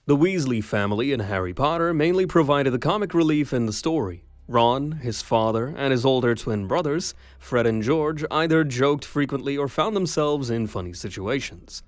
The Weasley family in Harry Potter mainly provided the comic relief in the story. Ron, his father, and his older twin brothers, Fred and George, either joked frequently or found themselves in funny situations.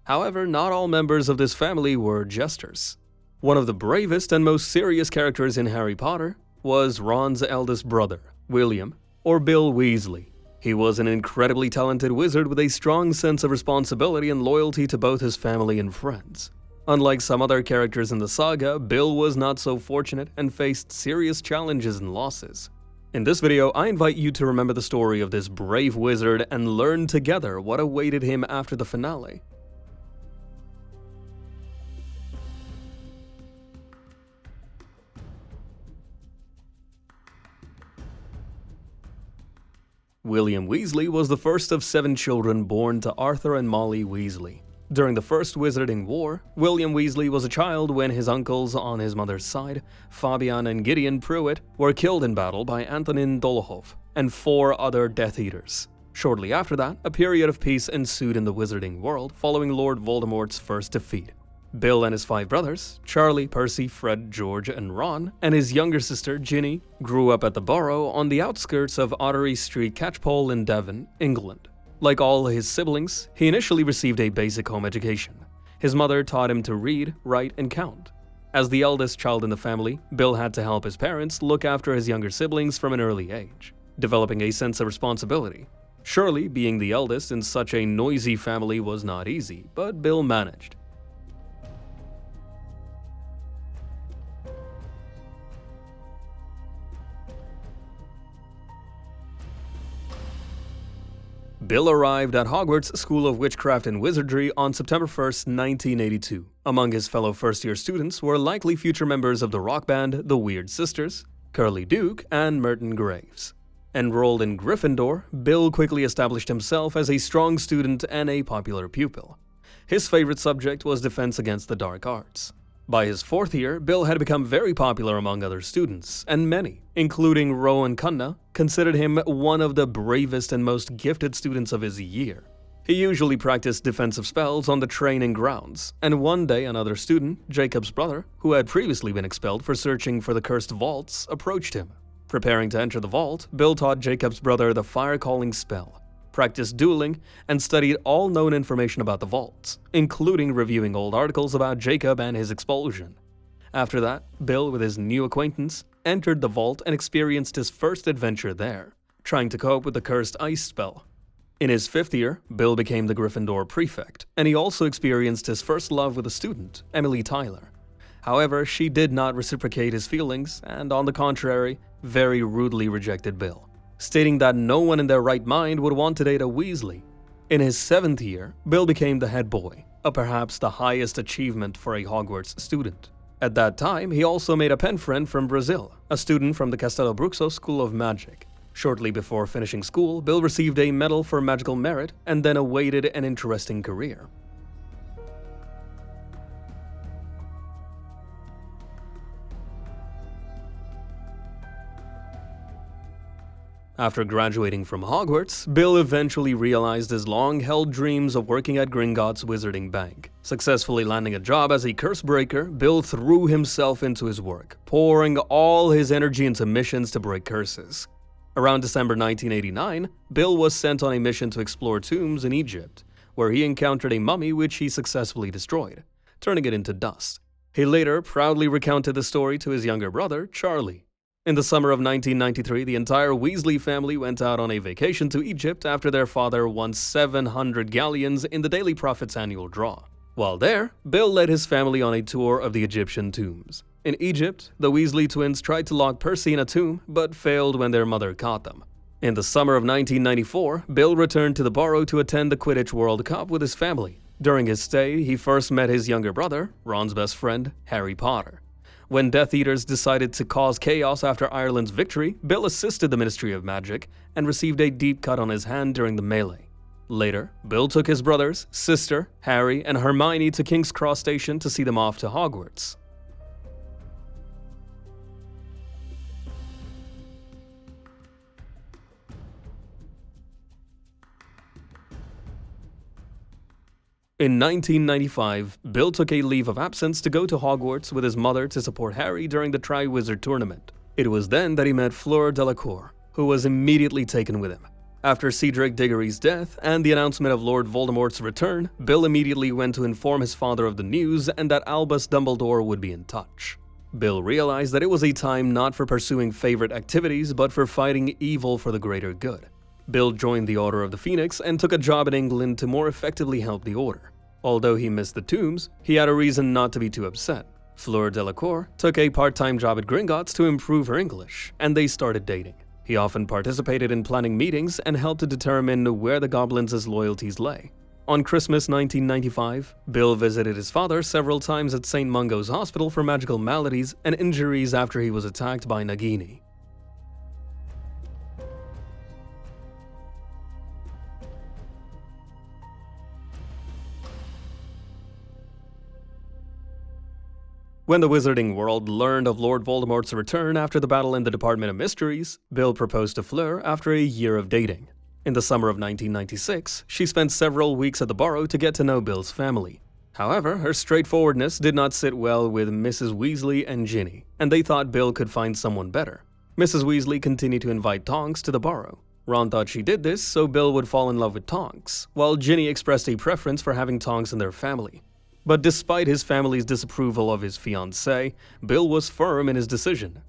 However, not all members of this family were jesters. One of the bravest and most serious characters in Harry Potter was Ron's eldest brother, William, or Bill Weasley. He was an incredibly talented wizard with a strong sense of responsibility and loyalty to both his family and friends. Unlike some other characters in the saga, Bill was not so fortunate and faced serious challenges and losses. In this video, I invite you to remember the story of this brave wizard and learn together what awaited him after the finale. William Weasley was the first of 7 children born to Arthur and Molly Weasley. During the First Wizarding War, William Weasley was a child when his uncles on his mother's side, Fabian and Gideon Pruitt, were killed in battle by Antonin Dolohov and 4 other Death Eaters. Shortly after that, a period of peace ensued in the wizarding world following Lord Voldemort's first defeat. Bill and his 5 brothers, Charlie, Percy, Fred, George, and Ron, and his younger sister, Ginny, grew up at the Burrow on the outskirts of Ottery Street Catchpole in Devon, England. Like all his siblings, he initially received a basic home education. His mother taught him to read, write, and count. As the eldest child in the family, Bill had to help his parents look after his younger siblings from an early age, developing a sense of responsibility. Surely, being the eldest in such a noisy family was not easy, but Bill managed. Bill arrived at Hogwarts School of Witchcraft and Wizardry on September 1, 1982. Among his fellow first-year students were likely future members of the rock band The Weird Sisters, Curly Duke, and Merton Graves. Enrolled in Gryffindor, Bill quickly established himself as a strong student and a popular pupil. His favorite subject was defense against the dark arts. By his 4th year, Bill had become very popular among other students, and many, including Rowan Cunna, considered him one of the bravest and most gifted students of his year. He usually practiced defensive spells on the training grounds, and one day another student, Jacob's brother, who had previously been expelled for searching for the cursed vaults, approached him. Preparing to enter the vault, Bill taught Jacob's brother the fire-calling spell, practiced dueling, and studied all known information about the vaults, including reviewing old articles about Jacob and his expulsion. After that, Bill, with his new acquaintance, entered the vault and experienced his first adventure there, trying to cope with the cursed ice spell. In his 5th year, Bill became the Gryffindor prefect, and he also experienced his first love with a student, Emily Tyler. However, she did not reciprocate his feelings, and on the contrary, very rudely rejected Bill, stating that no one in their right mind would want to date a Weasley. In his 7th year, Bill became the head boy, perhaps the highest achievement for a Hogwarts student. At that time, he also made a pen friend from Brazil, a student from the Castelo Bruxo School of Magic. Shortly before finishing school, Bill received a medal for magical merit and then awaited an interesting career. After graduating from Hogwarts, Bill eventually realized his long-held dreams of working at Gringotts Wizarding Bank. Successfully landing a job as a curse breaker, Bill threw himself into his work, pouring all his energy into missions to break curses. Around December 1989, Bill was sent on a mission to explore tombs in Egypt, where he encountered a mummy which he successfully destroyed, turning it into dust. He later proudly recounted the story to his younger brother, Charlie. In the summer of 1993, the entire Weasley family went out on a vacation to Egypt after their father won 700 galleons in the Daily Prophet's annual draw. While there, Bill led his family on a tour of the Egyptian tombs. In Egypt, the Weasley twins tried to lock Percy in a tomb, but failed when their mother caught them. In the summer of 1994, Bill returned to the Burrow to attend the Quidditch World Cup with his family. During his stay, he first met his younger brother, Ron's best friend, Harry Potter. When Death Eaters decided to cause chaos after Ireland's victory, Bill assisted the Ministry of Magic and received a deep cut on his hand during the melee. Later, Bill took his brothers, sister, Harry, and Hermione to King's Cross Station to see them off to Hogwarts. In 1995, Bill took a leave of absence to go to Hogwarts with his mother to support Harry during the Triwizard Tournament. It was then that he met Fleur Delacour, who was immediately taken with him. After Cedric Diggory's death and the announcement of Lord Voldemort's return, Bill immediately went to inform his father of the news and that Albus Dumbledore would be in touch. Bill realized that it was a time not for pursuing favorite activities but for fighting evil for the greater good. Bill joined the Order of the Phoenix and took a job in England to more effectively help the Order. Although he missed the tombs, he had a reason not to be too upset. Fleur Delacour took a part-time job at Gringotts to improve her English, and they started dating. He often participated in planning meetings and helped to determine where the goblins' loyalties lay. On Christmas 1995, Bill visited his father several times at St. Mungo's Hospital for magical maladies and injuries after he was attacked by Nagini. When the wizarding world learned of Lord Voldemort's return after the battle in the Department of Mysteries, Bill proposed to Fleur after a year of dating. In the summer of 1996, she spent several weeks at the Burrow to get to know Bill's family. However, her straightforwardness did not sit well with Mrs. Weasley and Ginny, and they thought Bill could find someone better. Mrs. Weasley continued to invite Tonks to the Burrow. Ron thought she did this so Bill would fall in love with Tonks, while Ginny expressed a preference for having Tonks in their family. But despite his family's disapproval of his fiancée, Bill was firm in his decision.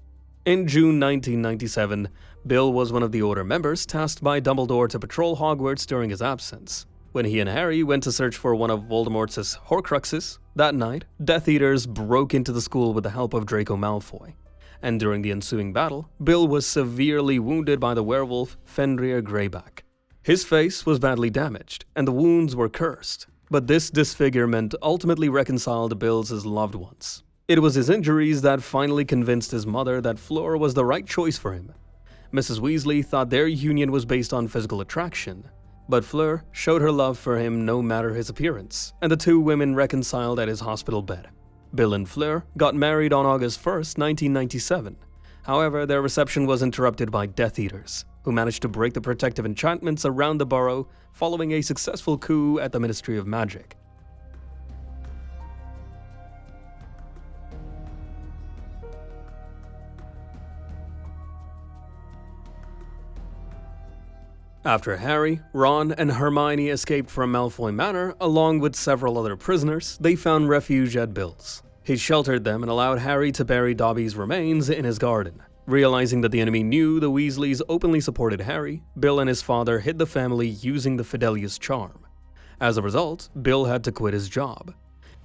In June 1997, Bill was one of the Order members tasked by Dumbledore to patrol Hogwarts during his absence. When he and Harry went to search for one of Voldemort's Horcruxes, that night, Death Eaters broke into the school with the help of Draco Malfoy. And during the ensuing battle, Bill was severely wounded by the werewolf Fenrir Greyback. His face was badly damaged, and the wounds were cursed. But this disfigurement ultimately reconciled Bill's loved ones. It was his injuries that finally convinced his mother that Fleur was the right choice for him. Mrs. Weasley thought their union was based on physical attraction, but Fleur showed her love for him no matter his appearance, and the two women reconciled at his hospital bed. Bill and Fleur got married on August 1st, 1997. However, their reception was interrupted by Death Eaters, who managed to break the protective enchantments around the Burrow following a successful coup at the Ministry of Magic. After Harry, Ron, and Hermione escaped from Malfoy Manor, along with several other prisoners, they found refuge at Bill's. He sheltered them and allowed Harry to bury Dobby's remains in his garden. Realizing that the enemy knew the Weasleys openly supported Harry, Bill and his father hid the family using the Fidelius charm. As a result, Bill had to quit his job.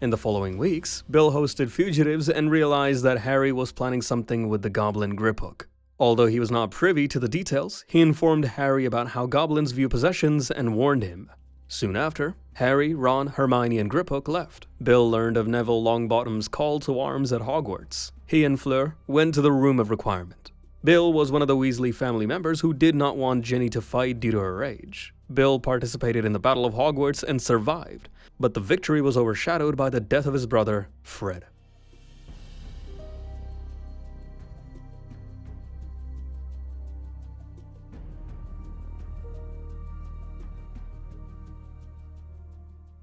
In the following weeks, Bill hosted fugitives and realized that Harry was planning something with the Goblin Griphook. Although he was not privy to the details, he informed Harry about how goblins view possessions and warned him. Soon after, Harry, Ron, Hermione, and Griphook left. Bill learned of Neville Longbottom's call to arms at Hogwarts. He and Fleur went to the Room of Requirement. Bill was one of the Weasley family members who did not want Ginny to fight due to her age. Bill participated in the Battle of Hogwarts and survived, but the victory was overshadowed by the death of his brother, Fred.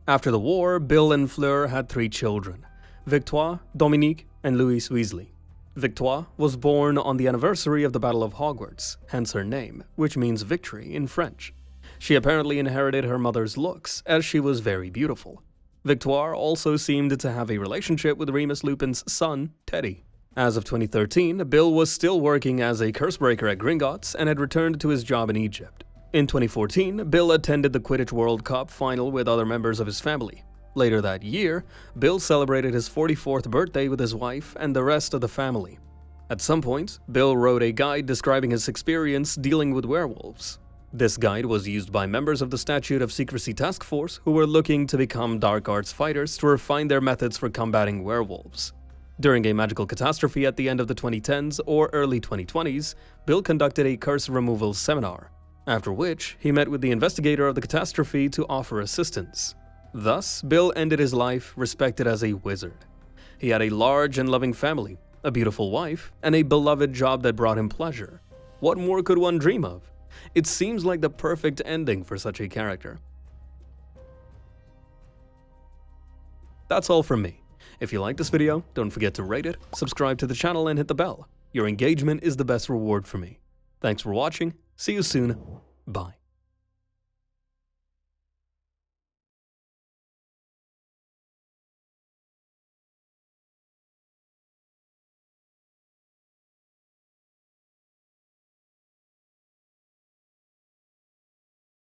After the war, Bill and Fleur had 3 children, Victoire, Dominique, and Louis Weasley. Victoire was born on the anniversary of the Battle of Hogwarts, hence her name, which means victory in French. She apparently inherited her mother's looks, as she was very beautiful. Victoire also seemed to have a relationship with Remus Lupin's son, Teddy. As of 2013, Bill was still working as a cursebreaker at Gringotts and had returned to his job in Egypt. In 2014, Bill attended the Quidditch World Cup final with other members of his family. Later that year, Bill celebrated his 44th birthday with his wife and the rest of the family. At some point, Bill wrote a guide describing his experience dealing with werewolves. This guide was used by members of the Statute of Secrecy Task Force who were looking to become dark arts fighters to refine their methods for combating werewolves. During a magical catastrophe at the end of the 2010s or early 2020s, Bill conducted a curse removal seminar, after which he met with the investigator of the catastrophe to offer assistance. Thus, Bill ended his life respected as a wizard. He had a large and loving family, a beautiful wife, and a beloved job that brought him pleasure. What more could one dream of? It seems like the perfect ending for such a character. That's all from me. If you like this video, don't forget to rate it, subscribe to the channel, and hit the bell. Your engagement is the best reward for me. Thanks for watching. See you soon. Bye.